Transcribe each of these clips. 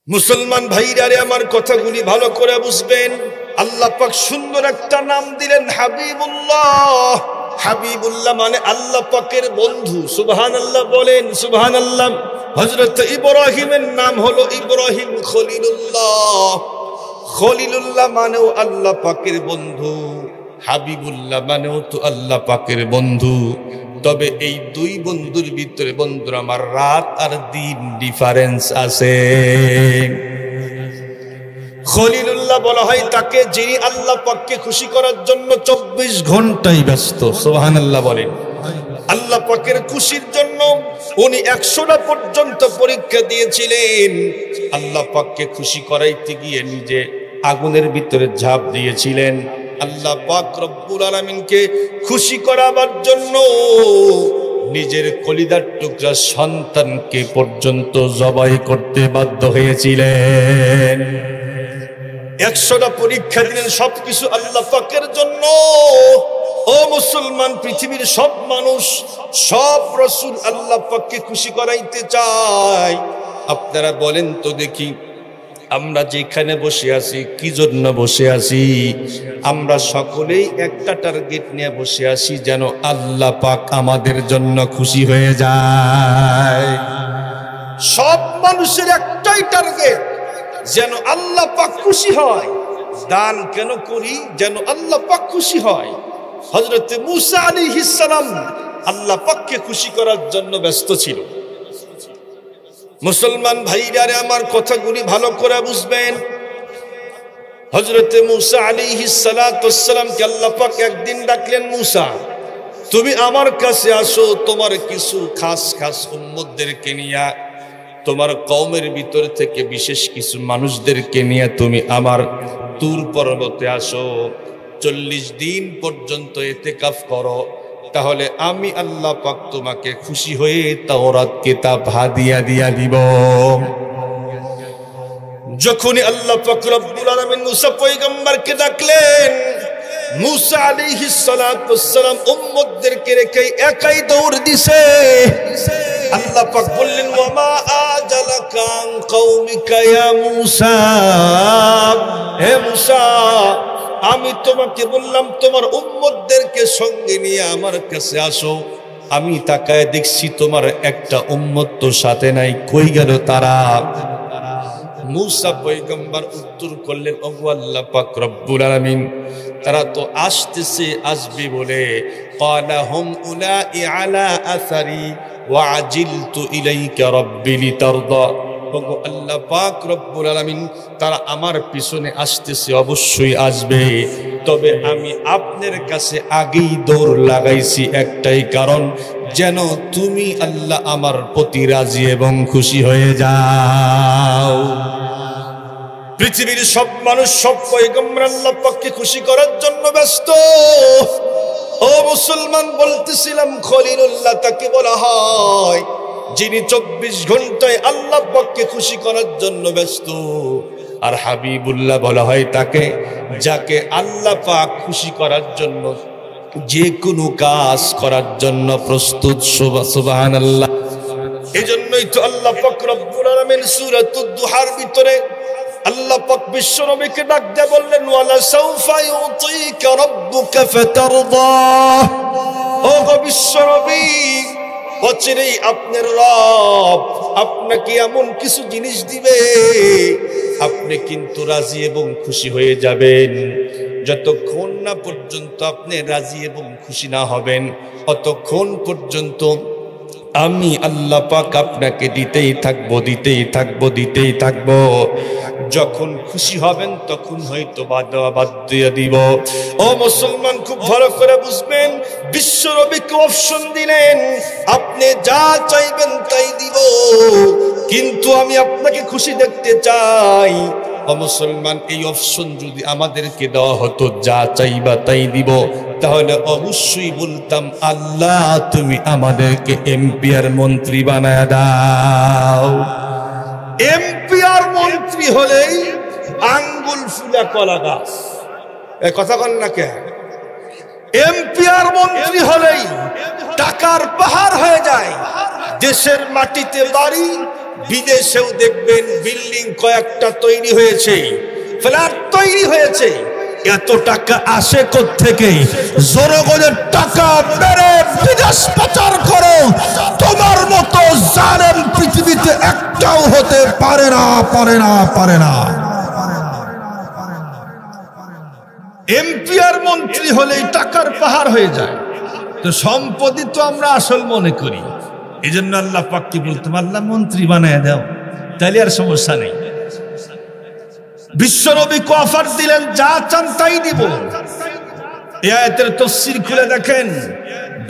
মুসলমান ভাইরা রে, আমার কথাগুলি ভালো করে বুঝবেন। আল্লাহ পাক সুন্দর একটা নাম দিলেন হাবিবুল্লাহ। হাবিবুল্লাহ মানে আল্লাহ পাকের বন্ধু। সুবহানাল্লাহ বলেন, সুবহানাল্লাহ। হযরত ইব্রাহিমের নাম হলো ইব্রাহিম খলিলুল্লাহ। খলিলুল্লাহ মানেও আল্লাহ পাকের বন্ধু, হাবিবুল্লাহ মানেও তো আল্লাহ পাকের বন্ধু। তবে এই দুই বন্ধুর ভিতরে বন্ধুরা আমার রাত আর দিন ডিফারেন্স আছে। খলিলুল্লাহ বলা হয় তাকে যিনি আল্লাহ পাককে খুশি করার জন্য 24 ঘন্টাই ব্যস্ত। সুবহানাল্লাহ বলেন। আল্লাহ পাকের খুশির জন্য উনি 100টা পর্যন্ত পরীক্ষা দিয়েছিলেন। আল্লাহ পাককে খুশি করাইতে গিয়ে নিজে আগুনের ভিতরে ঝাঁপ দিয়েছিলেন। আল্লাহ পাক রব্বুল আলামিনকে খুশি করাবার জন্য নিজের কলিজার টুকরা সন্তানকে পর্যন্ত জবাই করতে বাধ্য হয়েছিলেন। 100টা পরীক্ষা দিলেন, সবকিছু আল্লাহ পাকের জন্য। ও মুসলমান, পৃথিবীর সব মানুষ, সব রাসূল আল্লাহ পাককে খুশি করাইতে চায়। আপনারা বলেন তো দেখি, আমরা যেখানে বসে আছি কি জন্য বসে আছি? আমরা সকলেই একটা টার্গেট নিয়ে বসে আছি, যেন আল্লাহ পাক আমাদের জন্য খুশি হয়ে যায়। সব মানুষের একটাই টার্গেট, যেন আল্লাহ পাক খুশি হয়। দান কেন করি? যেন আল্লাহ পাক খুশি হয়। হযরত মূসা আলাইহিস সালাম আল্লাহ পাককে খুশি করার জন্য ব্যস্ত ছিল। মুসলমান ভাইরা রে, আমার কথাগুলি ভালো করে বুঝবেন। হযরত মূসা আলাইহিস সালাতু ওয়াস সালামকে আল্লাহ পাক একদিন ডাকলেন, মূসা তুমি আমার কাছে আসো, তোমার কিছু খাস খাস উম্মতদেরকে নিয়ে, তোমার কওমের ভিতর থেকে বিশেষ কিছু মানুষদেরকে নিয়ে তুমি আমার তুর পর্বতে আসো। 40 দিন পর্যন্ত ইতিকাফ করো, তাহলে আমি আল্লাহ পাক তোমাকে খুশি হয়ে তাওরাত কিতাব হাদিয়া দিয়া দিব। যখনই আল্লাহ পাক রব্বুল আলামিন মূসা পয়গম্বরকে ডাকলেন, মূসা আলাইহিস সালাতু ওয়াস সালাম উম্মতদেরকে রেখে একাই দৌড় দিছে। আল্লাহ পাক বললেন, ওয়া মা আজালাকা আন কওমিকা ইয়া মূসা। হে মূসা, আমি তোমাকে বললাম তোমার উম্মতদেরকে সঙ্গে নিয়ে আমার কাছে আসো। আমি তাকায় দেখছি তোমার একটা উম্মত তো সাথে নাই, কই গেল তারা? মূসা পয়গম্বর উত্তর করলেন, ওগো আল্লাহ পাক রব্বুল আলামিন, তারা তো আসতেছে, আসবে বলে। ক্বালা হুম উলাই আলা আসারি ওয়া আজিলতু ইলাইকা রাব্বি লিতারদা। ওগো আল্লাহ পাক রব্বুল আলামিন, তারা আমার পিছনে আসতেছে, অবশ্যই আসবে, তবে আমি আপনার কাছে আগেই দৌড় লাগাইছি একটাই কারণ, যেন তুমি আল্লাহ আমার প্রতি রাজি এবং খুশি হয়ে যাও। পৃথিবীর সব মানুষ, সব পয়গম্বর আল্লাহ পাককে খুশি করার জন্য ব্যস্ত। ও মুসলমান, বলতেছিলাম খলিলুল্লাহ তাকে বলা হয় যিনি 24 ঘন্টায় আল্লাহ পাককে খুশি করার জন্য ব্যস্ত। আর হাবিবুল্লাহ বলা হয় তাকে, যাকে আল্লাহ পাক খুশি করার জন্য যে কোনো কাজ করার জন্য প্রস্তুত। সুবহানাল্লাহ। এজন্যই তো আল্লাহ পাক রব্বুল আলামিন সূরাতুদ দুহার ভিতরে আল্লাহ পাক বিশ্ব নবীকে ডাক দিয়ে বললেন, ওয়ালা সাউফা ইউতিকা রাব্বুকা ফাতারদা। ও গো বিশ্ব নবী, অচিরেই আপনার রব আপনাকে এমন কিছু জিনিস দিবে, আপনি কিন্তু রাজি এবং খুশি হয়ে যাবেন। যতক্ষণ না পর্যন্ত আপনি রাজি এবং খুশি না হবেন, অতক্ষণ পর্যন্ত আমি আল্লাহ পাক আপনাকে দিতেই থাকবো, দিতেই থাকবো, দিতেই থাকবো। যখন খুশি হবেন তখন হয়তো বাদ দিয়ে দিব। ও মুসলমান, খুব ভালো করে বুঝবেন, বিশ্ব নবীকে অপশন দিলেন, আপনি যা চাইবেন তাই দিব, কিন্তু আমি আপনাকে খুশি দেখতে চাই। ও মুসলমান, এই অপশন যদি আমাদেরকে দেওয়া হতো, যা চাইবা তাই দিব, তাহলে অবশ্যই বলতাম, আল্লাহ তুমি আমাদেরকে এমপি আর মন্ত্রী বানায় দাও। এমপি আর মন্ত্রী হলেই আঙ্গুল ফুলা কলা গাছ। এ কথা বল না কে? এমপি আর মন্ত্রী হলেই টাকার পাহাড় হয়ে যায়। দেশের মাটিতে বাড়ি, বিদেশেও দেখবেন বিল্ডিং কয়েকটা তৈরি হয়েছে, ফ্ল্যাট তৈরি হয়েছে। এত টাকা আসে কোত্থেকে? জনগণের টাকা মেরে বিদেশ পাচার করো। তোমার মতো জালেম পৃথিবীতে একটাও হতে পারে না, পারে না, পারে না। এমপি আর মন্ত্রী হলেই টাকার পাহাড় হয়ে যায়। তো সম্পত্তি তো আমরা আসল মনে করি। এই জন্য আল্লাহ পাক কি বলতে, আল্লাহ মন্ত্রী বানায় দাও, তাহলে আর সমস্যা নেই। বিশ্বনবী অফার দিলেন, যা চান তাই দিব। এই আয়াতের তাফসীর খুলে দেখেন,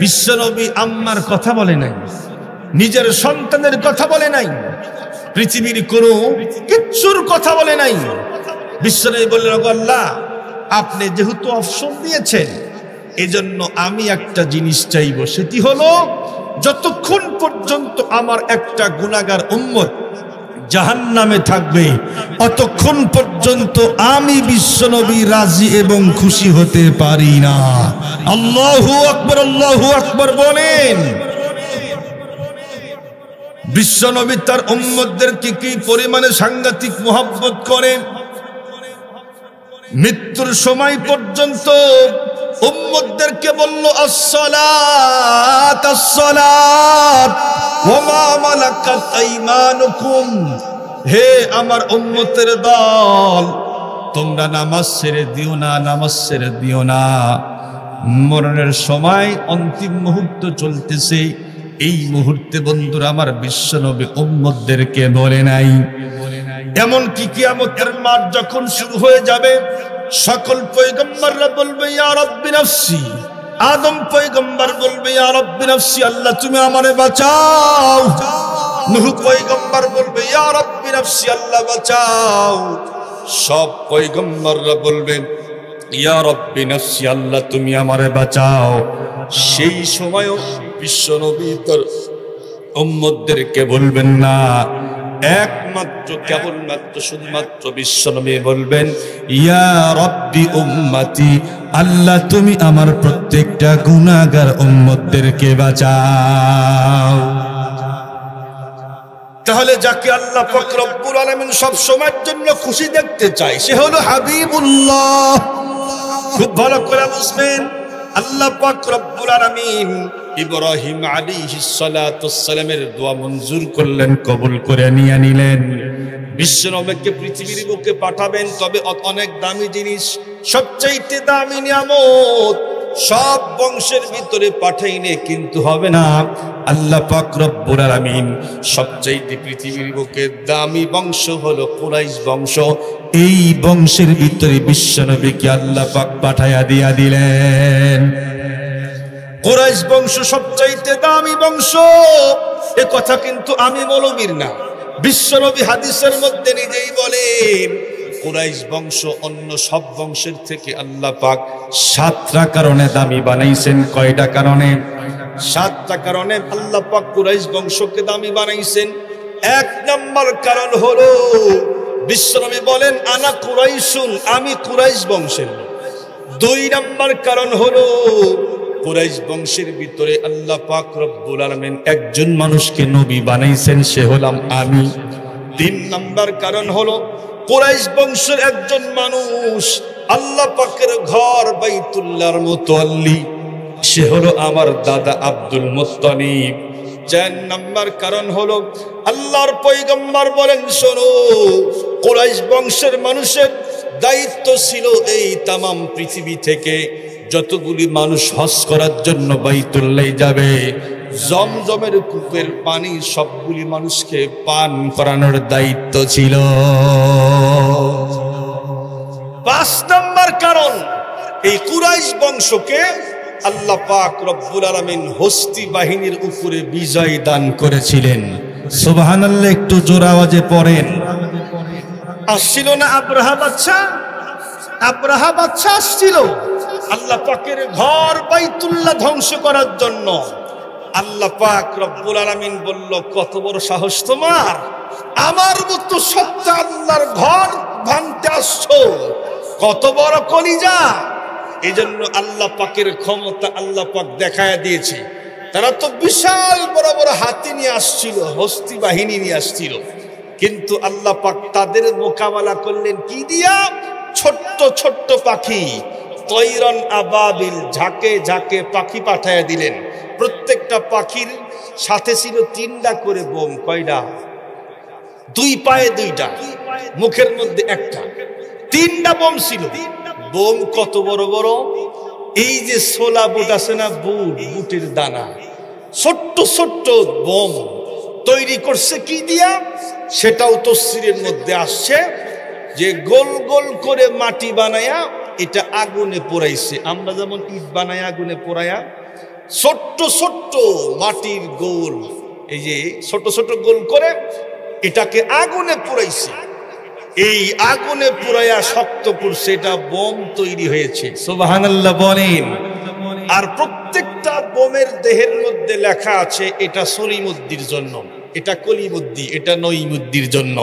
বিশ্বনবী আম্মার কথা বলে নাই, নিজের সন্তানের কথা বলে নাই, পৃথিবীর কোনো কিচ্ছুর কথা বলে নাই। বিশ্বনবী বললেন, আল্লাহ আপনি যেহেতু অপশন দিয়েছেন, এজন্য আমি একটা জিনিস চাইব, সেটি হলো যতক্ষণ পর্যন্ত আমার একটা গুনাহগার উম্মত জাহান্নামে থাকবে, অতক্ষণ পর্যন্ত আমি বিশ্বনবী রাজি এবং খুশি হতে পারি না। আল্লাহু আকবার, আল্লাহু আকবার বলেন। বিশ্বনবী তার উম্মতদেরকে কি পরিমাণে সাংঘাতিক মুহাব্বত করেন। মৃত্যুর সময় পর্যন্ত উম্মতদেরকে বলল, আসসালাত আসসালাত ওয়া মা মালাকাত আইমানুকুম, হে আমার উম্মতের দল, তোমরা নামাজ ছেড়ে দিও না, নামাজ ছেড়ে দিও না। মরণের সময় অন্তিম মুহূর্ত চলতেছে, এই মুহূর্তে বন্ধুরা আমার বিশ্বনবী উম্মতদেরকে বলে নাই। এমনকি কিয়ামতের মাঠ যখন শুরু হয়ে যাবে, সকল পয়গম্বররা বলবে, ইয়া রাব্বি নাফসি। আদম পয়গম্বর বলবে, ইয়া রাব্বি নাফসি, আল্লাহ তুমি আমারে বাঁচাও। নূহ পয়গম্বর বলবে, ইয়া রাব্বি নাফসি, আল্লাহ বাঁচাও। সব পয়গম্বররা বলবেন, ইয়া রাব্বি নাফসি, আল্লাহ তুমি আমারে বাঁচাও। সেই সময়ও বিশ্বনবী তার উম্মতদেরকে বলবেন না, একমাত্র কেবলমাত্র শুধুমাত্র বিশ্বনবী বলবেন, ইয়া রাব্বি উম্মতি, আল্লাহ তুমি আমার প্রত্যেকটা গুনাহগার উম্মতদেরকে বাঁচাও। তাহলে যাকে আল্লাহ পাক রব্বুল আলামিন সব সময়ের জন্য খুশি দেখতে চায়, সে হলো হাবিবুল্লাহ। খুব ভালো করে বুঝবেন, আল্লাহ পাক রব্বুল আলামিন ইব্রাহিম আলাইহিস সালাতু ওয়াস সালামের দোয়া মঞ্জুর করলেন, কবুল করে নিয়ে নিলেন। বিশ্বনবীকে পৃথিবীর বুকে পাঠাবেন, তবে অনেক দামি জিনিস, সবচাইতে দামি নিয়ামত সব বংশের ভিতরে পাঠাইলে কিন্তু হবে না। আল্লাহ পাক রব্বুল আলামিন সবচাইতে পৃথিবীর বুকে দামি বংশ হলো কুরাইশ বংশ। এই বংশের ভিতরে বিশ্বনবীকে আল্লাহ পাক পাঠাইয়া দিয়া দিলেন। কুরাইশ বংশ সবচাইতে দামি বংশ, এ কথা কিন্তু আমি মৌলবীর না, বিশ্বনবী হাদিসের মধ্যে নিজেই বলেন, কুরাইশ বংশ অন্য সব বংশের থেকে আল্লাহ পাক 7টা কারণে দামি বানাইছেন। কয়টা কারণে? 7টা কারণে আল্লাহ পাক কুরাইশ বংশকে দামি বানাইছেন। 1 নম্বর কারণ হলো, বিশ্বনবী বলেন, আনা কুরাইশুন, আমি কুরাইশ বংশের। 2 নম্বর কারণ হলো, কুরাইশ বংশের ভিতরে আল্লাহ পাক রব্বুল আলামিন একজন মানুষকে নবী বানাইছেন, সে হলাম আমি। 3 নম্বর কারণ হলো, কুরাইশ বংশের একজন মানুষ আল্লাহ পাকের ঘর বাইতুল্লাহর মুতাল্লি, সে হলো আমার দাদা আব্দুল মুত্তালিব। 4 নম্বর কারণ হলো, আল্লাহর পয়গম্বর বলেন, শোনো, কুরাইশ বংশের মানুষের দায়িত্ব ছিল এই তামাম পৃথিবী থেকে যতগুলি মানুষ হজ করার জন্য বাইতুল্লাহ যাবে, জমজমের কূপের পানি সবগুলি মানুষকে পান করানোর দায়িত্ব ছিল। 5 নম্বর কারণ, এই কুরাইশ বংশকে আল্লাহ পাক রব্বুল আলামিন হস্তি বাহিনীর উপরে বিজয় দান করেছিলেন। সুবহানাল্লাহ, একটু জোর আওয়াজে পড়েন। আসছিল না আব্রাহা বাদশা? আব্রাহা বাদশা আসছিল আল্লাহ পাকের ঘর বাইতুল্লাহ ধ্বংস করার জন্য। আল্লাহ পাক রব্বুল আলামিন বলল, কত বড় সাহস তোমার, আমার মতো সত্য আল্লাহর ঘর ভাঙতে আসছো, কত বড় কলিজা। এই জন্য আল্লাহ পাকের ক্ষমতা আল্লাহ পাক দেখায়া দিয়েছে। তারা তো বিশাল বড় বড় হাতি নিয়ে আসছিল, হস্তি বাহিনী নিয়ে আসছিল, কিন্তু আল্লাহ পাক তাদের মোকাবেলা করলেন কি দিয়া? ছোট্ট ছোট্ট পাখি, তৈরন আবাবিল, ঝাঁকে ঝাঁকে পাখি পাঠায়া দিলেন। প্রত্যেকটা পাখির সাথে ছিল 3টা করে বোম। কয়টা? 2 পায়ে 2টা, মুখের মধ্যে একটা, 3টা বোম ছিল। বোম কত বড় বড়? এই যে ছোলা বুট আছে না, বুটের দানা, ছোট্ট ছোট্ট বোম তৈরি করছে কি দিয়া? সেটাও তাফসীরের মধ্যে আসছে যে গোল গোল করে মাটি বানায়া এটা আগুনে পোড়াইছে। আমরা যেমন ইট বানায় আগুনে পোড়ায়া, ছোট্ট ছোট্ট মাটির গোল, এই যে ছোট ছোট গোল করে এটাকে আগুনে পোড়াইছে। এই আগুনে পোড়ায়া শক্ত করছে, এটা বোম তৈরি হয়েছে। সুবহানাল্লাহ বলেন। আর প্রত্যেকটা বোমের দেহের মধ্যে লেখা আছে এটা সলিমুদ্দির জন্য, এটা কলিমুদ্দি, এটা নঈমুদ্দির জন্য।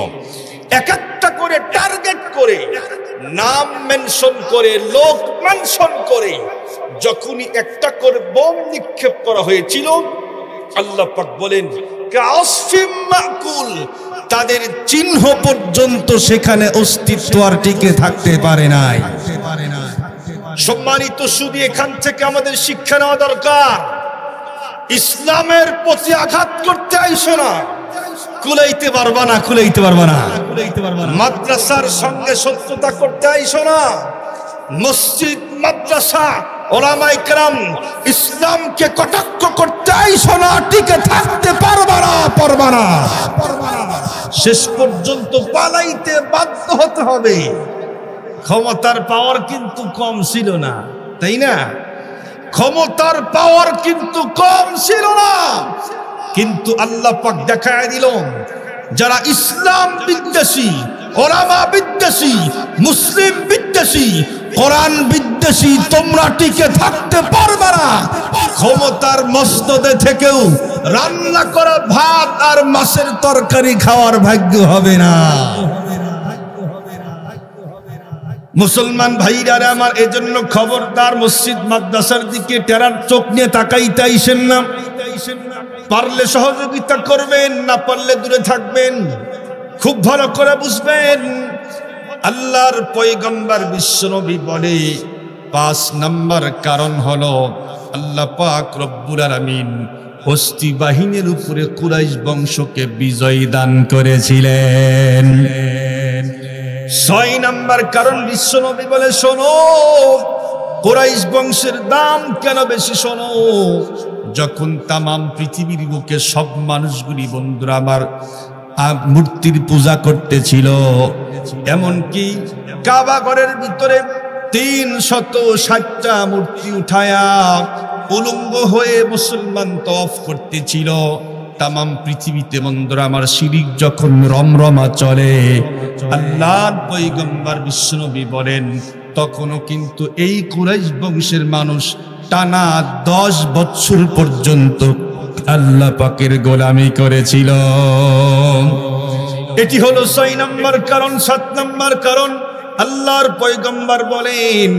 এক একটা করে টার্গেট করে, নাম মেনশন করে, লোক মেনশন করে যখনই একটা করে বোম নিক্ষেপ করা হয়েছিল, আল্লাহ পাক বলেন কাসফিম মাকুল, তাদের চিহ্ন পর্যন্ত সেখানে অস্তিত্ব আর টিকে থাকতে পারে নাই। সম্মানিত শুধু এখান থেকে আমাদের শিক্ষা নেওয়া দরকার। ইসলামের প্রতি আঘাত করতে আইসো না, কুলাইতে পারবা না, কুলাইতে পারবা না। মাদ্রাসার সঙ্গে শত্রুতা করতে আইসো না। মসজিদ, মাদ্রাসা, ওলামায়ে কেরাম, ইসলামকে কটাক্ষ করতে আইসো না, টিকে থাকতে পারবা না, পারবা না। শেষ পর্যন্ত পালাইতে বাধ্য হতে হবে। ক্ষমতার পাওয়ার কিন্তু কম ছিল না, তাই না? ক্ষমতার পাওয়ার কিন্তু কম ছিল না, কিন্তু আল্লাহ পাক দেখায় দিল যারা ইসলাম বিদ্বেষী, ওলামা বিদ্বেষী, মুসলিম বিদ্বেষী, কোরআন বিদ্বেষী, তোমরা টিকে থাকতে পারবে না। ক্ষমতার মসনদে থেকেও রান্না করা ভাত আর মাছের তরকারি খাওয়ার ভাগ্য হবে না। মুসলমান ভাইরা আমার, এজন্য খবরদার মসজিদ মাদ্রাসার দিকে টেরার চোখ নিয়ে তাকাইতে আইসেন না। পারলে সহযোগিতা করবেন, না পারলে দূরে থাকবেন। খুব ভালো করে বুঝবেন, আল্লাহর পয়গম্বর বিশ্বনবী বলে 5 নম্বর কারণ হলো আল্লাহ পাক রব্বুল আলামিন হস্তি বাহিনীর উপরে কুরাইশ বংশকে বিজয় দান করেছিলেন। 6 নম্বর কারণ বিশ্বনবী বলে, শোনো কুরাইশ বংশের দাম কেন বেশি, শোনো। যখন তামাম পৃথিবীর বুকে সব মানুষগুলি বন্ধুরা আমার মূর্তির পূজা করতেছিল, এমনকি কাবা ঘরের ভিতরে 360টা মূর্তি উঠায়া উলঙ্গ হয়ে মুসলমান তওয়াফ করতেছিল। তামাম পৃথিবীতে বন্ধুরা আমার শিরিক যখন রমরমা চলে, আল্লাহর পয়গম্বর বিশ্বনবী বলেন তখনও কিন্তু এই কুরাইশ বংশের মানুষ টানা 10 বছর পর্যন্ত আল্লাহ পাকের গোলামি করেছিল। এটি হলো 6 নম্বর কারণ। 7 নম্বর কারণ, আল্লাহর পয়গম্বর বলেন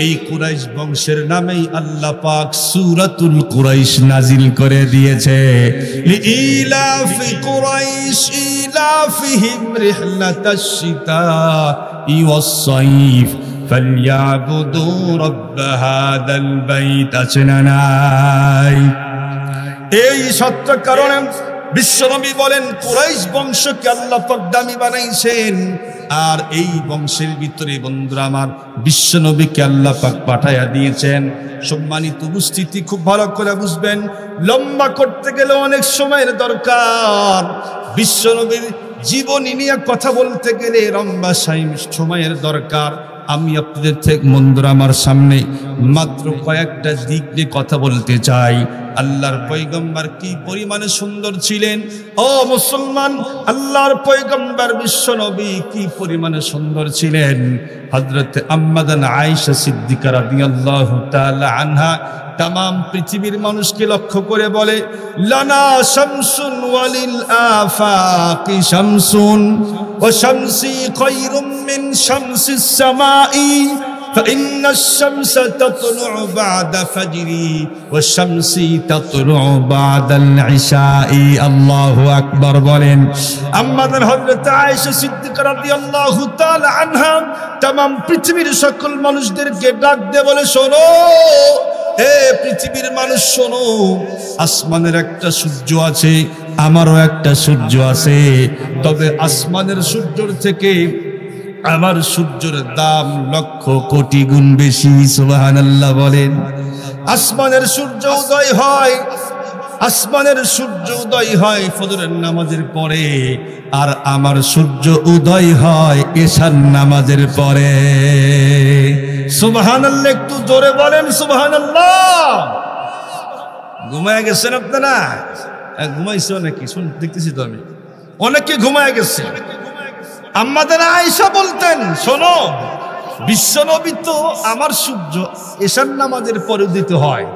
এই কুরাইশ বংশের নামেই আল্লাহ পাক সূরাতুল কুরাইশ নাজিল করে দিয়েছে। লিইলাফি কুরাইশ ইলাফিহিম রিহলাতাশ শিতাই ওয়াস সাইফ ফালইয়াবুদু রাব্ব হাদাল বাইত। আচনানাই এই সত্য কারণে বিশ্বনবী বলেন কুরাইশ বংশকে আল্লাহ পাক দামি বানাইছেন। আর এই বংশের ভিতরে বন্ধুরা আমার বিশ্বনবীকে আল্লাহ পাক পাঠায়া দিয়েছেন। সম্মানিত উপস্থিতি, খুব ভালো করে বুঝবেন, লম্বা করতে গেলে অনেক সময়ের দরকার। বিশ্বনবীর জীবনী নিয়ে কথা বলতে গেলে লম্বা সময়ের দরকার। আমি আপনাদের থেকে বন্ধুরা আমার সামনে মাত্র কয়েকটা দিক নিয়ে কথা বলতে চাই। আল্লাহর পয়গম্বর কি পরিমাণে সুন্দর ছিলেন ও মুসলমান, আল্লাহর পয়গম্বর বিশ্বনবী কি পরিমাণে সুন্দর ছিলেন। হযরত আম্মাদান আয়েশা সিদ্দিকা রাদিয়াল্লাহু তাআলা আনহা तमाम पृथिवीर मानुष के लक्ष्य करे बोले लाना शमसुन वलिल आफाकी शमसुन व शमसी खैरुम मिन शमसिस समाई فإن الشمس تطلع بعد فجري والشمس تطلع بعد العشاء الله أكبر বলেন আম্মাদের হযরত আয়েশা সিদ্দিকা রাদিয়াল্লাহু তাআলা আনহা तमाम পৃথিবীর সকল মানুষদেরকে ডাক দিয়ে বলে শোনো হে পৃথিবীর মানুষ শোনো আসমানের একটা সূর্য আছে আমারও একটা সূর্য আছে তবে আসমানের সূর্যের থেকে আমার সূর্যের দাম লক্ষ কোটি গুণ বেশি সুবহানাল্লাহ বলেন আসমানের সূর্য উদয় হয় ফজরের নামাজের পরে আর আমার সূর্য উদয় হয় এশার নামাজের পরে সুবহানাল্লাহ একটু জোরে বলেন সুবহানাল্লাহ ঘুমায় গেছেন আপনারা ঘুমাইছো নাকি শুন দেখতেছি তো আমি অনেকে ঘুমায় গেছে আম্মাদের আয়েশা বলতেন শোনো বিশ্বনবী তো আমার সূর্য এশার নামাজের পরে উদিত হয়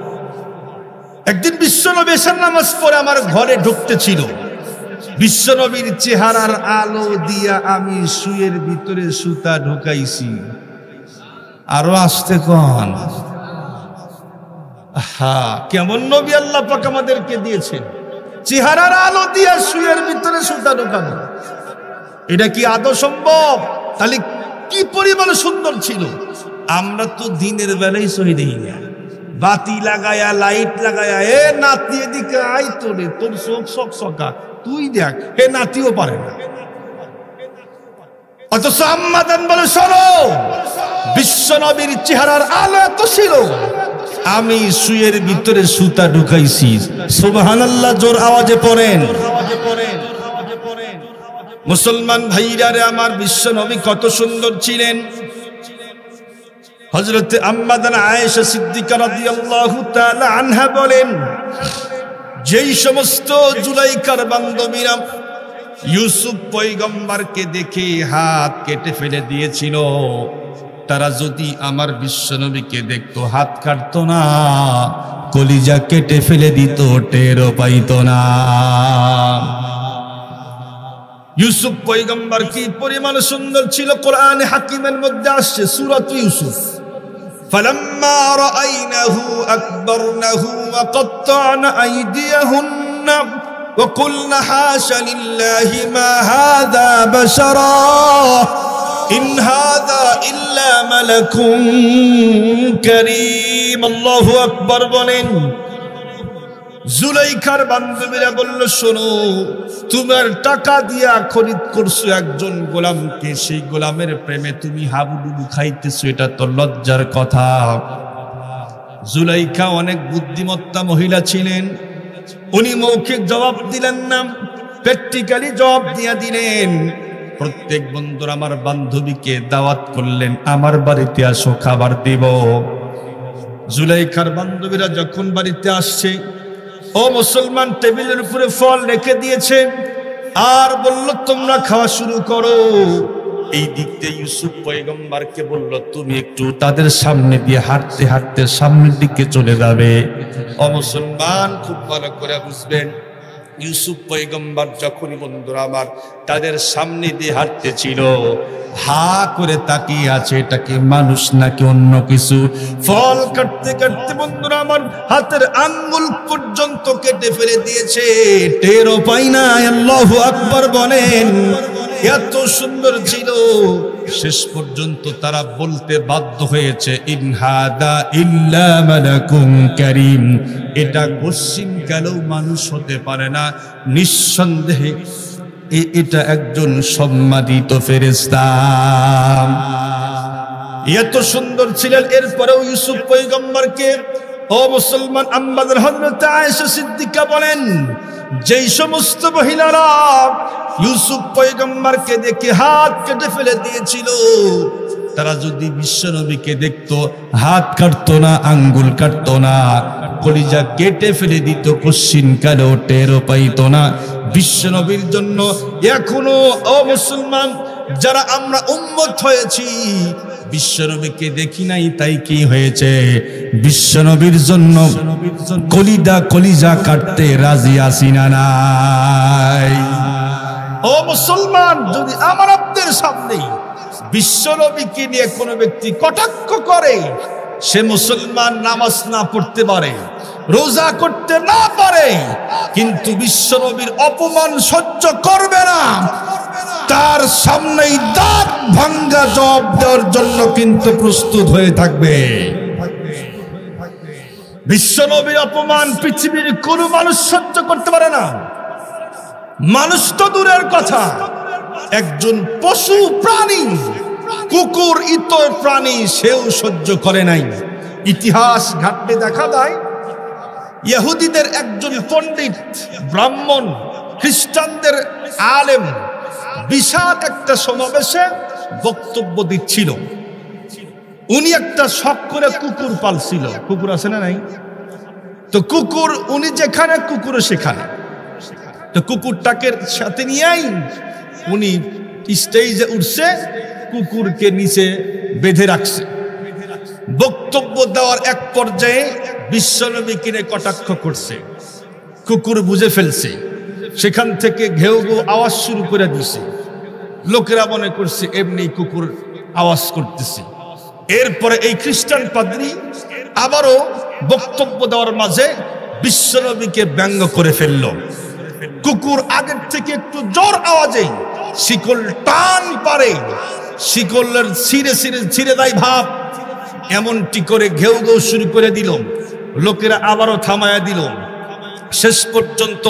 একদিন বিশ্বনবী এশার নামাজ পড়ে আমার ঘরে ঢুকতেছিল বিশ্বনবীর চেহারার আলো দিয়া আমি শুয়ের ভিতরে সুতা ঢুকাইছি আরো আসতে কোন কেমন নবী আল্লাহ পাক আমাদেরকে দিয়েছেন চেহারার আলো দিয়া শুয়ের ভিতরে সুতা ঢুকানো এটা কি আদৌ সম্ভব তাহলে কি পরিমাণ সুন্দর ছিল আমরা তো দিনের বেলায় সহি দেই না বাতি লাগায়া লাইট লাগায়া এ নাতি এদিকে আই তোরে তোর চোখ সকসকা তুই দেখ হে নাতিও পারে না অথচ আম্মাদান বলে শোনো বিশ্বনবীর চেহারার আলো এত ছিল আমি শুয়ের ভিতরে সুতা ঢুকাইছি সুবহানাল্লাহ জোর আওয়াজে পড়েন মুসলমান ভাইরা রে আমার বিশ্বনবী কত সুন্দর ছিলেন হযরত আম্মাদান আয়েশা সিদ্দিকা রাদিয়াল্লাহু তাআলা আনহা বলেন যেই সমস্ত জুলাইখার বান্ধবীরা ইউসুফ পয়গম্বরকে দেখে হাত কেটে ফেলে দিয়েছিল তারা যদি আমার বিশ্বনবীকে দেখতো হাত কাটতো না কলিজা কেটে ফেলে দিত টেরও পাইতো না ইউসুফ পয়গম্বর কি পরিমাণ সুন্দর ছিল কোরআনে হাকিমের মধ্যে আসছে সূরাত ইউসুফ فلما رأينه أكبرنه وقطعن أيديهن وقلن حاش لله ما هذا بشرا إن هذا إلا ملك كريم الله أكبر বলেন জুলাইখার বান্ধবীরা বলল শোনো তোমার টাকা দিয়া খরিদ করছো একজন গোলামকে সেই গোলামের প্রেমে তুমি হাবুডুবু খাইতেছো এটা তো লজ্জার কথা জুলাইখা অনেক বুদ্ধিমত্তা মহিলা ছিলেন উনি মৌখিক জবাব দিলেন না প্র্যাকটিক্যালি জবাব দিয়া দিলেন প্রত্যেক বন্ধুরা আমার বান্ধবীকে দাওয়াত করলেন আমার বাড়িতে আসো খাবার দিব জুলাইখার বান্ধবীরা যখন বাড়িতে আসছে ও মুসলমান টেবিলের উপরে ফল রেখে দিয়েছে আর বলল তোমরা খাওয়া শুরু করো এই দিক দিয়ে ইউসুফ পয়গম্বরকে বলল তুমি একটু তাদের সামনে দিয়ে হাঁটতে হাঁটতে সামনের দিকে চলে যাবে ও মুসলমান খুব ভালো করে বুঝবেন ইউসুফ পয়গম্বর যখনই বন্ধুরা আমার তাদের সামনে দিয়ে হাঁটতেছিল হা করে তাকিয়ে আছে এটা কি মানুষ নাকি অন্য কিছু ফল কাটতে কাটতে বন্ধুরা আমার হাতের আঙ্গুল পর্যন্ত কেটে ফেলে দিয়েছে টেরও পাই না আল্লাহু আকবার বলেন এত সুন্দর ছিল শেষ পর্যন্ত তারা বলতে বাধ্য হয়েছে ইন হাদা ইল্লা মালাকুন কারীম এটা কশিন কালেও মানুষ হতে পারে না নিঃসন্দেহে এটা একজন সম্মানিত ফেরেশতা এত সুন্দর ছিলেন এরপরেও ইউসুফ পয়গম্বরকে ও মুসলমান আম্মাদের হযরত আয়েশা সিদ্দিকা বলেন যেই সমস্ত মহিলারা ইউসুফ পয়গম্বরকে দেখে হাত কেটে ফেলে দিয়েছিল তারা যদি বিশ্বনবীকে দেখতো হাত কাটতো না আঙ্গুল কাটতো না কলিজা কেটে ফেলে দিত কশিন কালেও টেরও পাইতো না বিশ্বনবীর জন্য এখনো ও মুসলমান যারা আমরা উম্মত হয়েছি বিশ্বনবীকে দেখি নাই তাই কি হয়েছে বিশ্বনবীর জন্য কলিজা কাটতে রাজি আছি না নাই ও মুসলমান যদি আমার আপনাদের সামনে বিশ্বনবীকে নিয়ে কোনো ব্যক্তি কটাক্ষ করে, সে মুসলমান, নামাজ না পড়তে পারে, রোজা করতে না পারে, কিন্তু বিশ্বনবীর অপমান সহ্য করবে না, তার সামনেই দাঁত ভাঙ্গা জবাব দেওয়ার জন্য কিন্তু প্রস্তুত হয়ে থাকবে। বিশ্বনবীর অপমান পৃথিবীর কোন মানুষ সহ্য করতে পারে না। মানুষ তো দূরের কথা, একজন পশু প্রাণী, কুকুর ইতর প্রাণী, সেও সহ্য করে নাই। ইতিহাস ঘাটলে দেখা যায় ইহুদিদের একজন পণ্ডিত, ব্রাহ্মণ, খ্রিস্টানদের আলেম বিশাল একটা সমাবেশে বক্তব্য দিচ্ছিল। উনি একটা শখ করে কুকুর পালছিল। কুকুর আছে না নাই? তো কুকুর, উনি যেখানে কুকুরও সেখানে। তো কুকুরটাকে সাথে নিয়েই উনি স্টেজে উঠছে, কুকুরকে নিচে বেঁধে রাখছে। বক্তব্য দেওয়ার এক পর্যায়ে বিশ্বনবীকে নিয়ে কটাক্ষ করছে। কুকুর বুঝে ফেলছে, সেখান থেকে ঘেউ ঘেউ আওয়াজ শুরু করে দিছে। লোকেরা মনে করছে এমনি কুকুর আওয়াজ করতেছে। এরপরে এই খ্রিস্টান পাদ্রী আবারও বক্তব্য দেওয়ার মাঝে বিশ্বনবীকে ব্যঙ্গ করে ফেলল। কুকুর আগের থেকে একটু জোর আওয়াজে শিকল টান পারে, শিকলের ছিঁড়ে দেয় ভাব, এমনটি করে ঘেউ ঘেউ শুরু করে দিল। লোকেরা আবারও থামায়া দিল। শেষ পর্যন্ত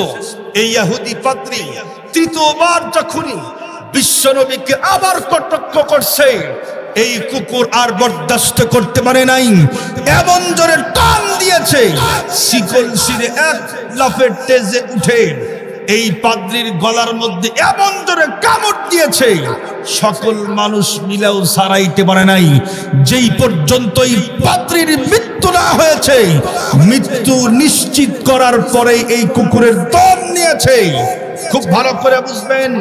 এই ইহুদি পাদ্রী তৃতীয়বার যখনই বিশ্বনবীকে আবার কটাক্ষ করছে, এই কুকুর আর বরদাস্ত করতে পারে নাই, এমন জোরে টান দিয়েছে, শিকল ছিঁড়ে এক লাফে তেজে উঠে এই পাদ্রীর গলার মধ্যে এমন জোরে কামড় দিয়েছে, সকল মানুষ মিলেও সারাইতে পারে নাই। যেই পর্যন্ত এই পাদ্রীর মৃত্যু না হয়েছে, মৃত্যু নিশ্চিত করার পরে এই কুকুরের দম নিয়েছে। খুব ভালো করে বুঝবেন,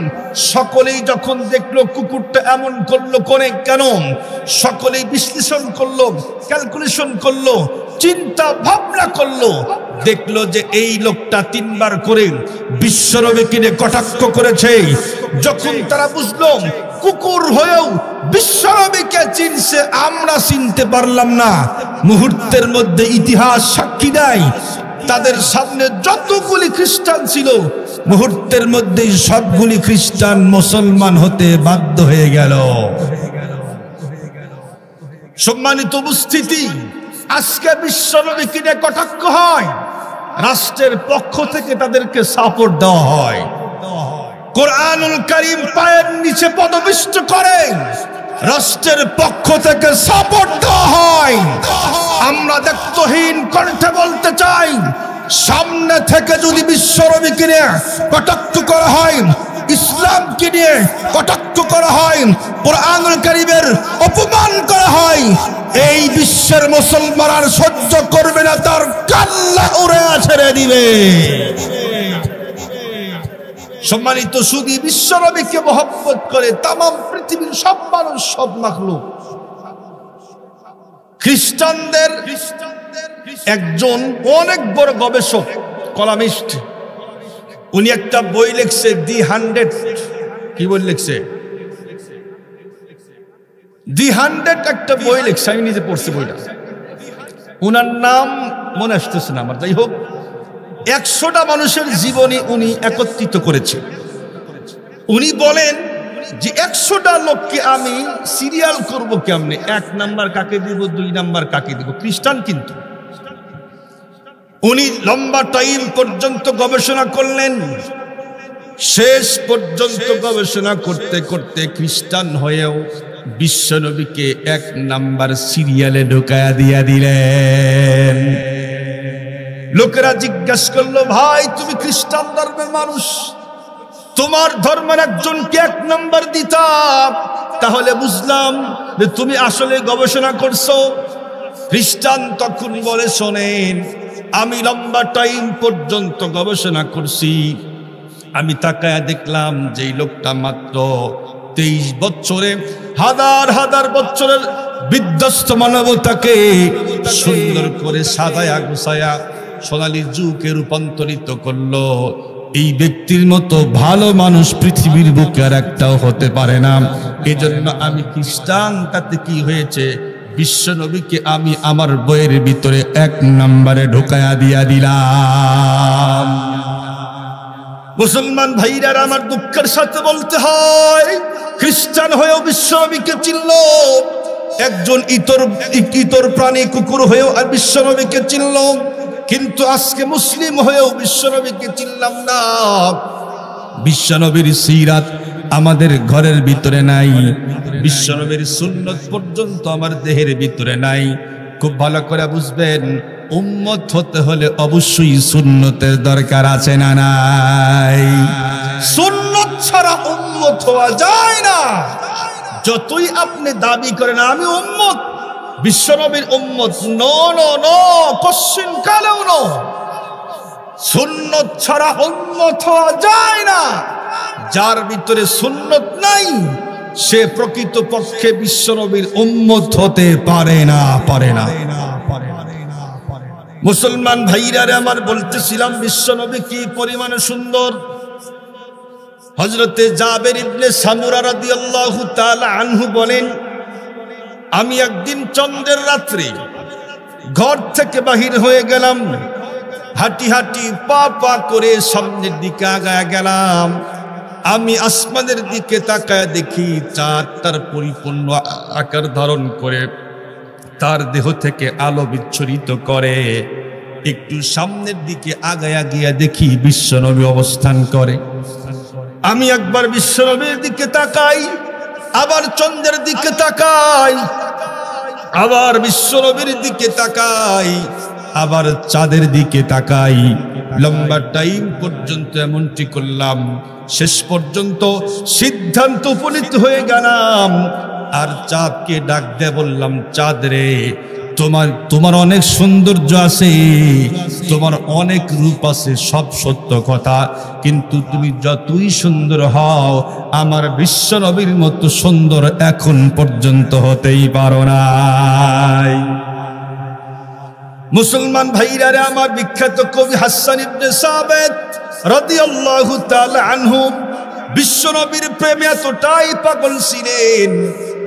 সকলেই যখন দেখলো কুকুরটা এমন করলো কোনে কেন, সকলেই বিশ্লেষণ করলো, ক্যালকুলেশন করলো, চিন্তা ভাবনা করলো, দেখলো যে এই লোকটা তিনবার করে বিশ্বনবীকে নিয়ে কটাক্ষ করেছে। যখন তারা বুঝলো কুকুর হয়েও বিশ্বনবীকে চিনছে, আমরা চিনতে পারলাম না, মুহূর্তের মধ্যে ইতিহাস সাক্ষী দেয় তাদের সামনে যতগুলি খ্রিস্টান ছিল, মুহূর্তের মধ্যেই সবগুলি খ্রিস্টান মুসলমান হতে বাধ্য হয়ে গেল। সম্মানিত উপস্থিতি, আজকে বিশ্বনবীকে নিয়ে কটাক্ষ হয়, রাষ্ট্রের পক্ষ থেকে তাদেরকে সাপোর্ট দেওয়া হয়, কোরআনুল কারীম পায়ের নিচে পদপিষ্ট করে রাষ্ট্রের পক্ষ থেকে সাপোর্ট দেওয়া হয়। আমরা দায়িত্বহীন কণ্ঠে বলতে চাই, সামনে থেকে যদি বিশ্বনবীকে নিয়ে কটাক্ষ করা হয়, ইসলামকে নিয়ে কটাক্ষ করা হয়, কোরআনুল কারীমের অপমান করা হয়, এই বিশ্বের মুসলমান আর সহ্য করবে না, তার কাল্লা উড়ে ছেড়ে দিবে। সম্মানিত শুধু বিশ্বনবীকে মহব্বত করে তামাম পৃথিবীর সব মানুষ, সব মাখলুক। খ্রিস্টানদের একজন অনেক বড় গবেষক, কলামিস্ট, উনি একটা বই লিখছে, দি 100। কি বই লিখছে? দি 100 একটা বই লিখছে, আমি নিজে পড়ছি বইটা। উনার নাম মনে আসতেছে না আমার, যাই হোক 100টা মানুষের জীবনী উনি একত্রিত করেছে। উনি বলেন যে 100টা লোককে আমি সিরিয়াল করব কেমনে, 1 নাম্বার কাকে দিব, 2 নাম্বার কাকে দিব, খ্রিস্টান কিন্তু। উনি লম্বা টাইম পর্যন্ত গবেষণা করলেন, শেষ পর্যন্ত গবেষণা করতে করতে খ্রিস্টান হয়েও বিশ্বনবীকে 1 নাম্বার সিরিয়ালে ঢুকায়া দিয়া দিলেন। লোকেরা জিজ্ঞাসা করলো, ভাই তুমি খ্রিস্টান ধর্মের মানুষ, তোমার ধর্মের একজনকে 1 নাম্বার দিতা, তাহলে বুঝলাম যে তুমি আসলে গবেষণা করছো। খ্রিস্টান তখন বলে, শোনেন, আমি লম্বা টাইম পর্যন্ত গবেষণা করছি, আমি তাকায়া দেখলাম যে এই লোকটা মাত্র 23 বছরে হাজার হাজার বছরের বিধ্বস্ত মানবতাকে সুন্দর করে সাজায়া গুছায়া সোনালী যুগে রূপান্তরিত করলো। এই ব্যক্তির মতো ভালো মানুষ পৃথিবীর বুকে আর একটাও হতে পারে না। এজন্য আমি খ্রিস্টান, তাতে কি হয়েছে, বিশ্ব নবীকে আমি আমার বইয়ের ভিতরে 1 নম্বরে ঢোকায়া দিয়া দিলাম। মুসলমান ভাইরা আমার দুঃখের সাথে বলতে হয়, খ্রিস্টান হয়েও বিশ্ব নবীকে চিনল, একজন ইতর প্রাণী কুকুর হয়েও আর বিশ্ব নবীকে চিনল, কিন্তু আজকে মুসলিম হয়েও বিশ্ব নবীকে চিনলাম না। বিশ্ব নবীর সিরাত আমাদের ঘরের ভিতরে নাই, বিশ্ব নবীর সুন্নত পর্যন্ত আমার দেহের ভিতরে নাই। খুব ভালো করে বুঝবেন, উম্মত হতে হলে অবশ্যই সুন্নতের দরকার আছে না নাই? সুন্নত ছাড়া উম্মত হওয়া যায় না। যতই আপনি দাবি করেন আমি উম্মত, বিশ্বনবীর উম্মত, নো, কোশ্চিন কালেও নো। সুন্নত ছাড়া উম্মত হওয়া যায় না। যার ভিতরে সুন্নত নাই সে প্রকৃত পক্ষে বিশ্বনবীর উম্মত হতে পারে না। মুসলমান ভাইরারে আমার বলতেছিলাম, বিশ্বনবী কি পরিমাণে সুন্দর। হযরতে জাবের ইবনে সামুরা রাদিয়াল্লাহু তাআলা আনহু বলেন, আমি একদিন চন্দ্রের রাত্রে ঘর থেকে বাহির হয়ে গেলাম, হাঁটি হাঁটি পা করে সামনের দিকে আগায়া গেলাম। আমি আসমানের দিকে তাকায় দেখি চাঁদ তার পরিপূর্ণ আকার ধারণ করে তার দেহ থেকে আলো বিচ্ছুরিত করে। একটু সামনের দিকে আগায়া গিয়া দেখি বিশ্বনবী অবস্থান করে। আমি একবার বিশ্বনবীর দিকে তাকাই, আবার চন্দ্রের দিকে তাকাই, আবার বিশ্বনবীর দিকে তাকাই, আবার চাঁদের দিকে তাকাই। লম্বা টাইম পর্যন্ত এমনটি করলাম, শেষ পর্যন্ত সিদ্ধান্ত উপনীত হয়ে গেলাম। আর চাঁদকে ডাক দিয়ে বললাম, চাঁদ রে, তোমার অনেক সৌন্দর্য আছে, তোমার অনেক রূপ আছে, সব সত্য কথা, কিন্তু তুমি যতই সুন্দর হও আমার বিশ্ব নবীর মতো সুন্দর এখন পর্যন্ত হতেই পারো নাই। মুসলমান ভাইরারে আমার, বিখ্যাত কবি হাসান ইবনে সাবিত রাদিয়াল্লাহু তাআলা আনহু বিশ্বনবীর প্রেমে এতটাই পাগল ছিলেন,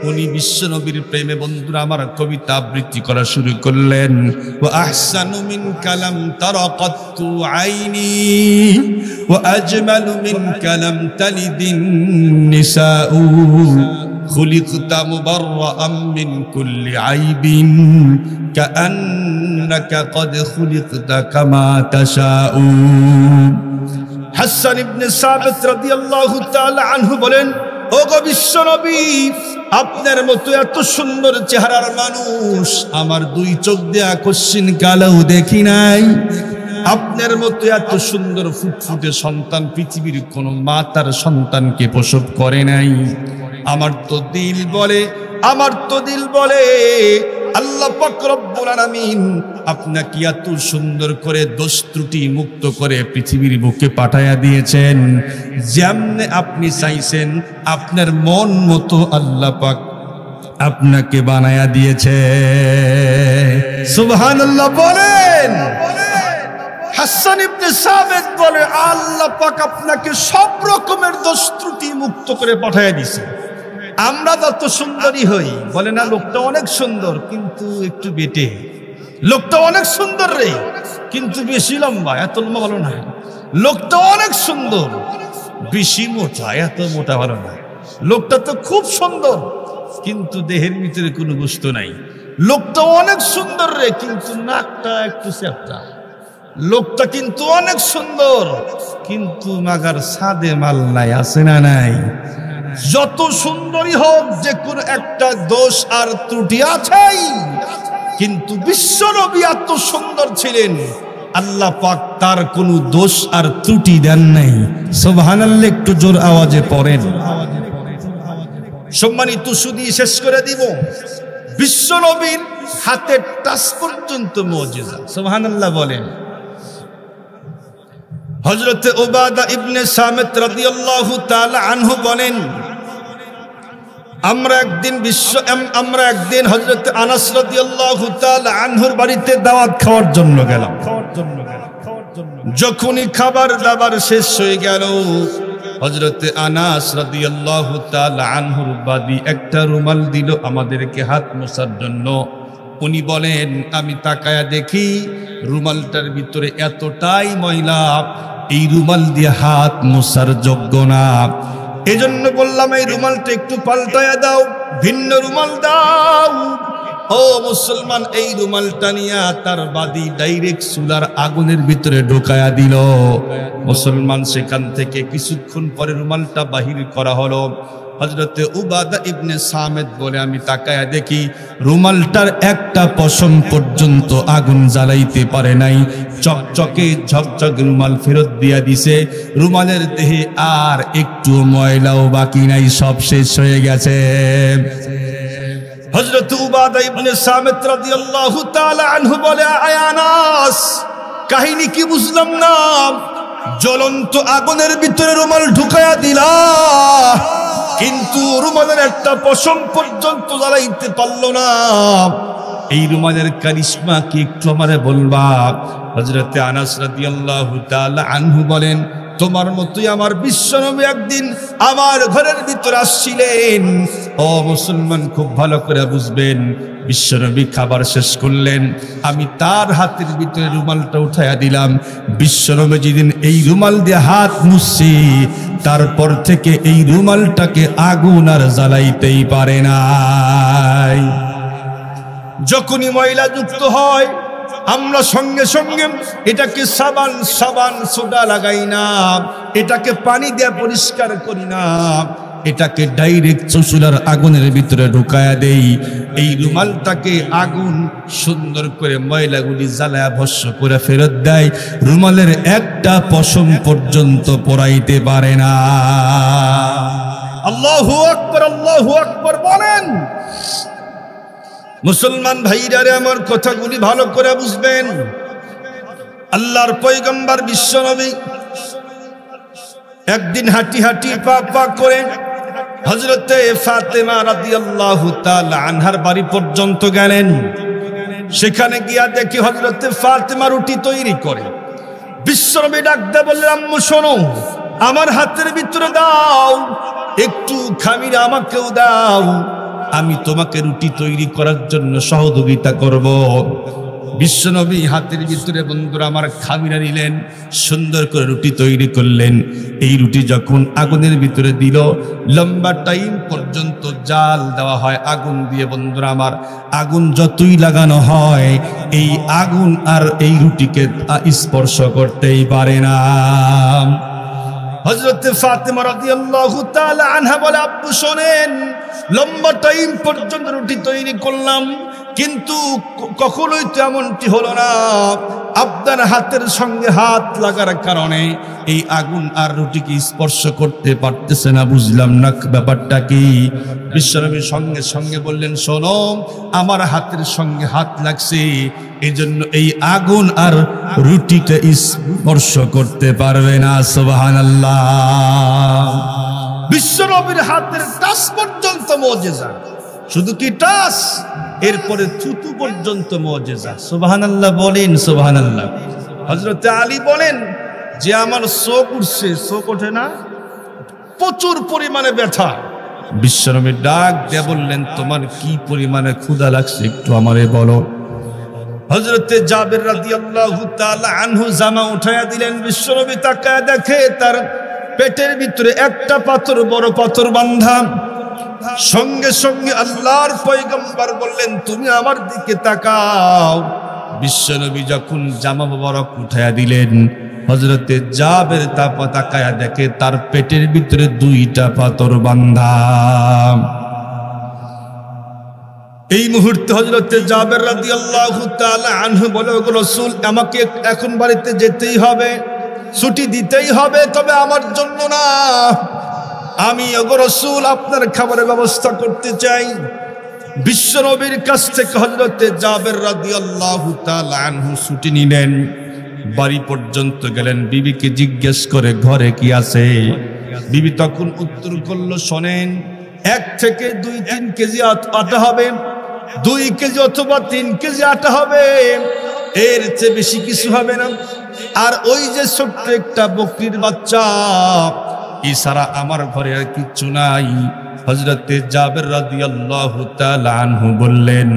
উনি বিশ্বনবীর প্রেমে বন্ধুরা আমার কবিতা আবৃত্তি করা শুরু করলেন। ওয়া আহসানু মিন কালাম তারাকাতু আইনি ওয়া আজমালু মিন কালাম তালিদিন নিসাউ খুলিকতা মুবাররাআম মিন কুল্লি আইবিন কাআন্নাকা ক্বাদ খুলিকতা কামা তাশাউ। হাসান ইবনে সাবিত রাদিয়াল্লাহু তাআলা আনহু বলেন, ওগো বিশ্বনবী, আপনার মতো এত সুন্দর চেহারার মানুষ আমার 2 চোখ দিয়ে কোশ্চিন কালেও দেখি নাই। আপনার মতো এত সুন্দর ফুটফুটে সন্তান পৃথিবীর কোন মা তার সন্তানকে প্রসব করে নাই। আমার তো দিল বলে আল্লাহ পাক রব্বুল আলামিন আপনাকে এত সুন্দর করে দোষ ত্রুটি মুক্ত করে পৃথিবীর বুকে পাঠায়া দিয়েছেন। যেমনে আপনি চাইছেন আপনার মন মতো আল্লাহ পাক আপনাকে বানায়া দিয়েছে। সুবহানাল্লাহ বলেন। হাসান ইবনে সাবিত বলে, আল্লাহ পাক আপনাকে সব রকমের দোষ ত্রুটি মুক্ত করে পাঠায়া দিয়েছে। আমরা যত সুন্দরী হই, বলে না লোকটা অনেক সুন্দর কিন্তু একটু বেটে, লোকটা অনেক সুন্দর রে কিন্তু বেশি লম্বা, এত লম্বা ভালো না। লোকটা অনেক সুন্দর, বেশি মোটা, এত মোটা ভালো না। লোকটা তো খুব সুন্দর কিন্তু দেহের ভিতরে কোনো বস্তু নাই। লোকটা অনেক সুন্দর রে কিন্তু নাকটা একটু চ্যাপ্টা। লোকটা কিন্তু অনেক সুন্দর কিন্তু মাগার সাদে মাল নাই, আছে না নাই? যত সুন্দরী হোক যে কোনো একটা দোষ আর ত্রুটি আছেই, কিন্তু বিশ্বনবী এত সুন্দর ছিলেন আল্লাহ পাক তার কোনো দোষ আর ত্রুটি দেন নাই। সুবহানাল্লাহ একটু জোর আওয়াজে পড়েন। সম্মানিত সুদী, শেষ করে দিব, বিশ্বনবীর হাতের টাচ পর্যন্ত মুজিজা। সুবহানাল্লাহ বলেন। হযরত উবাদা ইবনে সামিত রাদিয়াল্লাহু তাআলা আনহু বলেন, আমরা একদিন হযরত আনাস রাদিয়াল্লাহু তাআলা আনহুর বাড়িতে দাওয়াত খাওয়ার জন্য গেলাম। যখনই খাবার দাবার শেষ হয়ে গেল, হযরতে আনাস রাদিয়াল্লাহু তাআলা আনহুর বাদী একটা রুমাল দিল আমাদেরকে হাত মোছার জন্য। উনি বলেন, আমি তাকায়া দেখি রুমালটার ভিতরে এতটাই ময়লা, এই রুমাল দিয়ে হাত মোছার যোগ্য না। এজন্য বললাম, এই রুমালটা একটু পাল্টায়া দাও, ভিন্ন রুমাল দাও। ও মুসলমান, এই রুমালটা নিয়ে তার বাদী ডাইরেক্ট চুলার আগুনের ভিতরে ঢোকায়া দিল। মুসলমান সেখান থেকে কিছুক্ষণ পরে রুমালটা বাহির করা হলো। হযরতে উবাদা ইবনে সামিত বলে, আমি তাকায়া দেখি রুমালটার একটা পশম পর্যন্ত আগুন জ্বালাইতে পারে নাই। চকচকে ঝকঝক রুমাল ফেরত দিয়া দিছে। রুমালের দেহে আর একটু ময়লাও বাকি নাই, সব শেষ হয়ে গেছে। হযরত উবাদা ইবনে সামিত রাদিয়াল্লাহু তাআলা আনহু বলে, আয় আনাস, কাহিনী কি বুঝলাম না? জ্বলন্ত আগুনের ভিতরে রুমাল ঢুকায়া দিলা, কিন্তু রুমালের একটা পশম পর্যন্ত জ্বালাইতে পারলো না। এই রুমালের কারিশমা কি একটু আমারে বলবা? হযরতে আনাস রাদিয়াল্লাহু তাআলা আনহু বলেন, তোমার মতোই আমার বিশ্বনবী একদিন আমার ঘরের ভিতরে আসছিলেন। ও মুসলমান, খুব ভালো করে বুঝবেন, বিশ্বনবী খাবার শেষ করলেন, আমি তার হাতের ভিতরে রুমালটা উঠাইয়া দিলাম। বিশ্বনবী যেদিন এই রুমাল দিয়ে হাত মুছছি, তারপর থেকে এই রুমালটাকে আগুন আর জ্বালাইতেই পারে নাই। যখনই ময়লা যুক্ত হয়, আমরা সঙ্গে সঙ্গে এটাকে সাবান সোডা লাগাই না, এটাকে পানি দিয়ে পরিষ্কার করি না, এটাকে ডাইরেক্ট চুলার আগুনের ভিতরে ঢুকায়া দেই। এই রুমালটাকে আগুন সুন্দর করে ময়লাগুলি জ্বালায়া ভস্ম করে ফেরত দেয়। রুমালের একটা পশম পর্যন্ত পরাইতে পারে না। আল্লাহু আকবার, আল্লাহু আকবার বলেন। মুসলমান ভাইরা রে, আমার কথাগুলি ভালো করে বুঝবেন। আল্লাহর পয়গম্বর বিশ্বনবী একদিন হাঁটি হাঁটি পা পা করে হযরতে ফাতেমা রাদিয়াল্লাহু তাআলা আনহার বাড়ি পর্যন্ত গেলেন। সেখানে গিয়া দেখি হযরতে ফাতেমা রুটি তৈরি করে। বিশ্বনবী ডাক দিয়ে বললেন, আম্মু শোনো, আমার হাতের ভিতরে দাও, একটু খামির আমাকেও দাও, আমি তোমাকে রুটি তৈরি করার জন্য সহযোগিতা করব। বিশ্বনবী হাতের ভিতরে বন্ধুরা আমার খামিরা নিলেন, সুন্দর করে রুটি তৈরি করলেন। এই রুটি যখন আগুনের ভিতরে দিল, লম্বা টাইম পর্যন্ত জাল দেওয়া হয় আগুন দিয়ে। বন্ধুরা আমার, আগুন যতই লাগানো হয়, এই আগুন আর এই রুটিকে স্পর্শ করতেই পারে না। হযরতে ফাতেমা রাদিয়াল্লাহু তাআলা আনহা বলে, আব্বু শোনেন, লম্বা টাইম পর্যন্ত রুটি তৈরি করলাম, কিন্তু কখনোই তো এমনটি হলো না। আপনার হাতের সঙ্গে হাত লাগার কারণে এই আগুন আর রুটিকে স্পর্শ করতে পারতেছে না, বুঝলাম না ব্যাপারটা কি। বিশ্বনবী সঙ্গে সঙ্গে বললেন, শোনো, আমার হাতের সঙ্গে হাত লাগছে, এজন্য এই আগুন আর রুটিটা স্পর্শ করতে পারবে না। সুবহানাল্লাহ। বিশ্বনবীর হাতের টাচ পর্যন্ত মুজিজা, শুধু কি টাচ, এরপরে থুতু পর্যন্ত মুজিজা। সুবহানাল্লাহ বলেন, সুবহানাল্লাহ। হযরতে আলী বলেন যে আমার চোখ উঠছে, চোখ ওঠে না, প্রচুর পরিমাণে ব্যথা। বিশ্বনবী ডাক দিয়ে বললেন, তোমার কি পরিমাণে ক্ষুধা লাগছে একটু আমারে বলো। হযরতে জাবের রাদিয়াল্লাহু তাআলা আনহু জামা উঠায়া দিলেন। বিশ্বনবী তাকায় দেখে তার পেটের ভিতরে একটা পাথর, বড় পাথর বাঁধা। সঙ্গে সঙ্গে আল্লাহর পয়গম্বর বললেন, তুমি আমার দিকে তাকাও। বিশ্বনবী যখন জামা মোবারক উঠায়া দিলেন, হযরতে জাবের তাকায়া দেখে তার পেটের ভিতরে দুইটা পাথর বাঁধা। এই মুহূর্তে হযরতে জাবের রাদিয়াল্লাহু তাআলা আনহু বলে, ওগো রাসূল, আমাকে এখন বাড়িতে যেতেই হবে, ছুটি দিতেই হবে, তবে আমার জন্য না, আমি ওগো রাসূল আপনার খাবারের ব্যবস্থা করতে চাই। বিশ্বনবীর কাছ থেকে হযরতে জাবের রাদিয়াল্লাহু তাআলা আনহু ছুটি নিলেন, বাড়ি পর্যন্ত গেলেন। বিবিকে জিজ্ঞেস করে ঘরে কি আছে। বিবি তখন উত্তর করলো, শোনেন, 1 থেকে 2-3 কেজি আটা হবে, 2 কেজি অথবা 3 কেজি আটা হবে, এর চেয়ে বেশি কিছু হবে না। আর ওই যে ছোট্ট একটা বকরির বাচ্চা, এছাড়া আমার ঘরে আর কিচ্ছু নাই। হযরতে জাবের রাদিয়াল্লাহু তাআলা আনহু বললেন,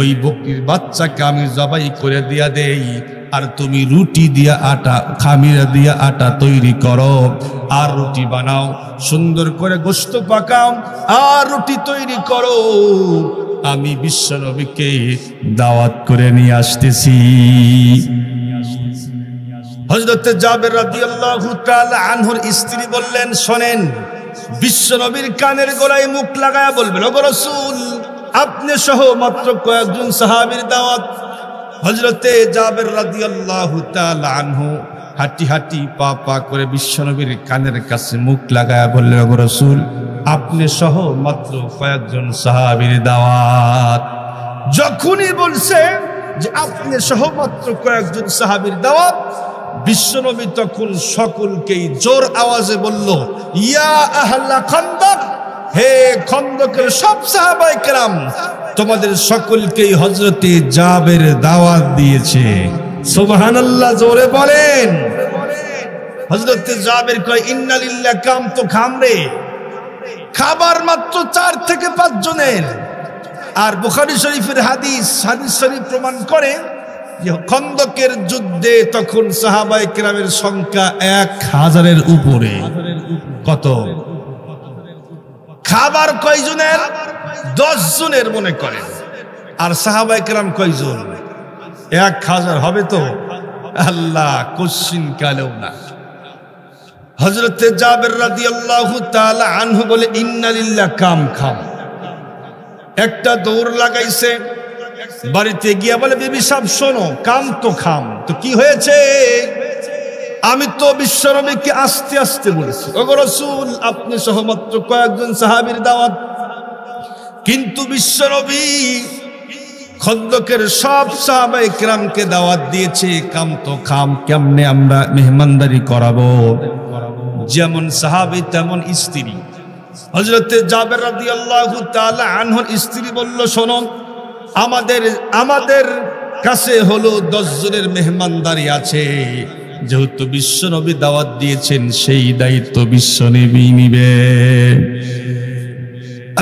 ওই বকরির বাচ্চাকে আমি জবাই করে দিয়া দেই, আর তুমি রুটি দিয়া আটা, খামিরা দিয়া আটা তৈরি করো, আর রুটি বানাও, সুন্দর করে গোশত পাকাও, আর রুটি তৈরি করো, আমি বিশ্বনবীকে দাওয়াত করে নিয়ে আসতেছি। হযরত জাবের রাদিয়াল্লাহু তাআলা আনহুর স্ত্রী বললেন, শোনেন, বিশ্বনবীর কানের গোড়ায় মুখ লাগায়া বলবেন, ওগো রাসূল, আপনি সহ মাত্র কয়েকজন সাহাবীর দাওয়াত। হযরতে জাবের রাদিয়াল্লাহু তাআলা আনহু হাঁটি হাঁটি পা পা করে বিশ্বনবীর কানের কাছে মুখ লাগায়া বললেন, ওগো রাসূল, আপনি সহ মাত্র কয়েকজন সাহাবীর দাওয়াত। যখনই বলছে যে আপনি সহ মাত্র কয়েকজন সাহাবীর দাওয়াত, বিশ্বনবী তখন সকলকেই জোর আওয়াজে বলল, ইয়া আহলা খন্দক, হে খন্দকের সব সাহাবায়ে কেরাম, তোমাদের সকলকেই হযরতে জাবের দাওয়াত দিয়েছে। সুবহানাল্লাহ, জোরে বলেন। হযরতে জাবের কয়, ইন্না লিল্লাহ, কাম তো খামরে, খাবার মাত্র 4 থেকে 5 জনের। আর বুখারী শরীফের হাদিস শরীফ প্রমাণ করে যে খন্দকের যুদ্ধে তখন সাহাবায়ে কেরামের সংখ্যা 1000-এর উপরে। কত? খাবার কয়জনের? 10 জনের মনে করেন। আর সাহাবায়ে কেরাম কয়জন? 1000 হবে তো? আল্লাহ, কোশ্চিন কালেও না। হযরতে জাবের রাদিয়াল্লাহু তাআলা আনহু বলে, ইন্না লিল্লাহ, কাম খাম। একটা দৌড় লাগাইছে, বাড়িতে গিয়া বলে, বিবি সাহেব শোনো, কাম তো খাম। তো কি হয়েছে? আমি তো বিশ্বনবীকে আস্তে আস্তে বলেছি, ওগো রাসূল, আপনি সহ মাত্র কয়েকজন সাহাবীর দাওয়াত। কিন্তু বিশ্বনবী খন্দকের সব সাহাবায়ে কেরামকে দাওয়াত দিয়েছে, কাম তো খাম, কেমনে আমরা মেহমানদারি করাবো? যেমন সাহাবী তেমন স্ত্রী। হযরতে জাবের রাদিয়াল্লাহু তাআলা আনহুর স্ত্রী বলল, শোনো, আমাদের কাছে হলো 10 জনের মেহমানদারি আছে। যেহেতু বিশ্বনবী দাওয়াত দিয়েছেন, সেই দায়িত্ব বিশ্বনবী নিবে।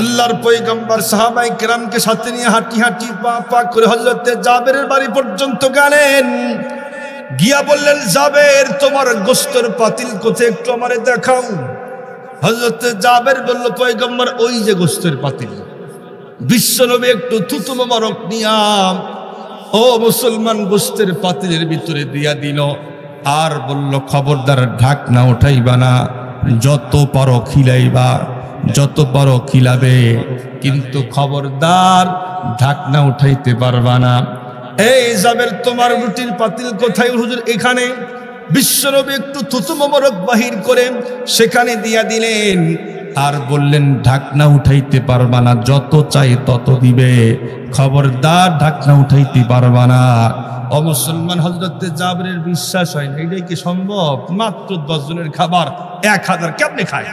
আল্লাহর পয়গম্বর সাহাবায়ে কেরামকে সাথে নিয়ে হাঁটি হাঁটি পা পা করে হযরতে জাবেরের বাড়ি পর্যন্ত গেলেন। গিয়া বললেন, জাবের, তোমার গোশতের পাতিল কোথায়, একটু আমারে দেখাও। হযরতে জাবের বলল, পয়গম্বর, ওই যে গোশতের পাতিল। বিশ্বনবী একটু থুতু মোবারক নিয়া, ও মুসলমান, গোশতের পাতিলের ভিতরে দিয়া দিল, আর বলল, খবরদার ঢাকনা উঠাইবা না, যত পারো খিলাইবা, যত পারো খিলাবে, কিন্তু খবরদার ঢাকনা উঠাইতে পারবা না। এই জাবের, তোমার রুটির পাতিল কোথায়? হুজুর, এখানে। বিশ্বনবী একটু থুতু মোবারক বাহির করে সেখানে দিয়া দিলেন, আর বললেন, ঢাকনা উঠাইতে পারবা না, যত চাই তত দিবে, খবরদার ঢাকনা উঠাইতে পারবা না। অমুসলমান, হযরতে জাবেরের বিশ্বাস হয় না, এটাই কি সম্ভব? মাত্র 10 জনের খাবার 1000 কেমনে খায়?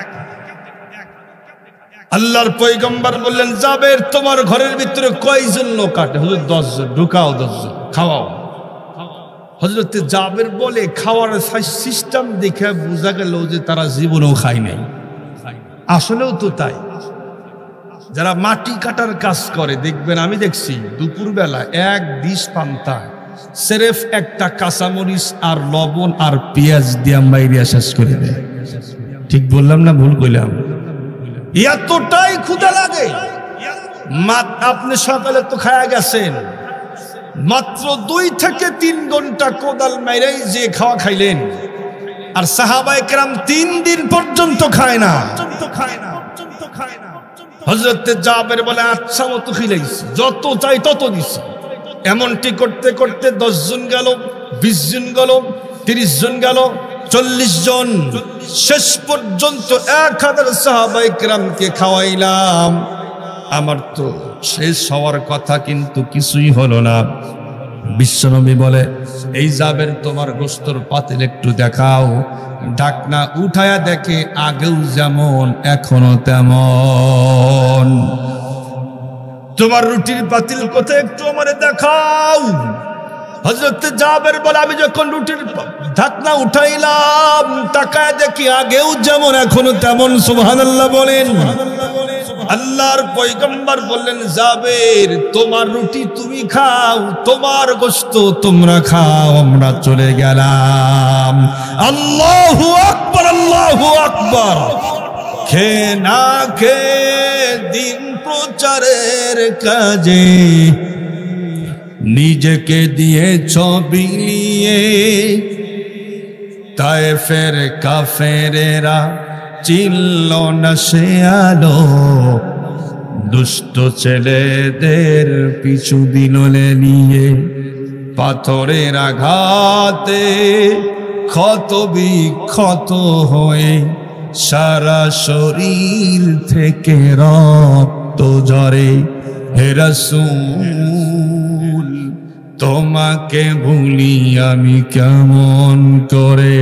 আল্লাহর পয়গম্বর বললেন, জাবের, তোমার ঘরের ভিতরে কয়জন লোক আটে? হুজুর, 10 জন। ঢুকাও 10 জন, খাওয়াও। হযরতে জাবের বলে, খাওয়ার সিস্টেম দেখে বোঝা গেল যে তারা জীবনেও খায় নাই। আসলেও তো তাই। যারা মাটি কাটার কাজ করে, দেখবেন, আমি দেখছি দুপুরবেলা 1 ডিশ পান্তা সেরেফ একটা কাঁচামরিচ আর লবণ আর পেঁয়াজ দিয়ে মাইরিয়া শেষ করে দেয়। ঠিক বললাম না ভুল কইলাম? এতটাই ক্ষুধা লাগে। আপনি সকালে তো খায়া গেছেন, মাত্র 2 থেকে 3 ঘন্টা কোদাল মাইরাই যে খাওয়া খাইলেন। আর সাহাবায়ে কেরাম 3 দিন পর্যন্ত খায় না। হযরতে জাবের বলে, আচ্ছা মতো খিলাইছি, যত চাই তত দিছি। এমনটি করতে করতে 10 জন গেল, 20 জন গেল, 30 জন গেল, 40 জন, শেষ পর্যন্ত 1000 সাহাবায়ে কেরামকে খাওয়াইলাম। আমার তো শেষ হওয়ার কথা, কিন্তু কিছুই হলো না। বিশ্বনবী বলে, এই জাবের, তোমার গোশতের পাতিল একটু দেখাও। ঢাকনা উঠায়া দেখে, আগেও যেমন এখনো তেমন। তোমার রুটির পাতিল কোথায়, একটু আমারে দেখাও। হযরত জাবের বলে আমি যখন রুটির ঢাকনা উঠাইলাম তাকায় দেখি আগেও যেমন এখনো তেমন। সুবহানাল্লাহ বলেন। আল্লাহর পয়গম্বর বললেন জাবের তোমার রুটি তুমি খাও, তোমার গোশত তোমরা খাও, আমরা চলে গেলাম। আল্লাহু আকবার, আল্লাহু আকবার। খে না খে দিন প্রচারের কাজে নিজেকে দিয়েছ বিলিয়ে, তায়েফের কাফেরেরা চিনল না সে আলো, দুষ্ট ছেলেদের পিছু দিল নিয়ে। পাথরের আঘাতে ক্ষত বিক্ষত হয়ে সারা শরীর থেকে রক্ত ঝরে। হে রাসূল তোমাকে ভুলি আমি কেমন করে।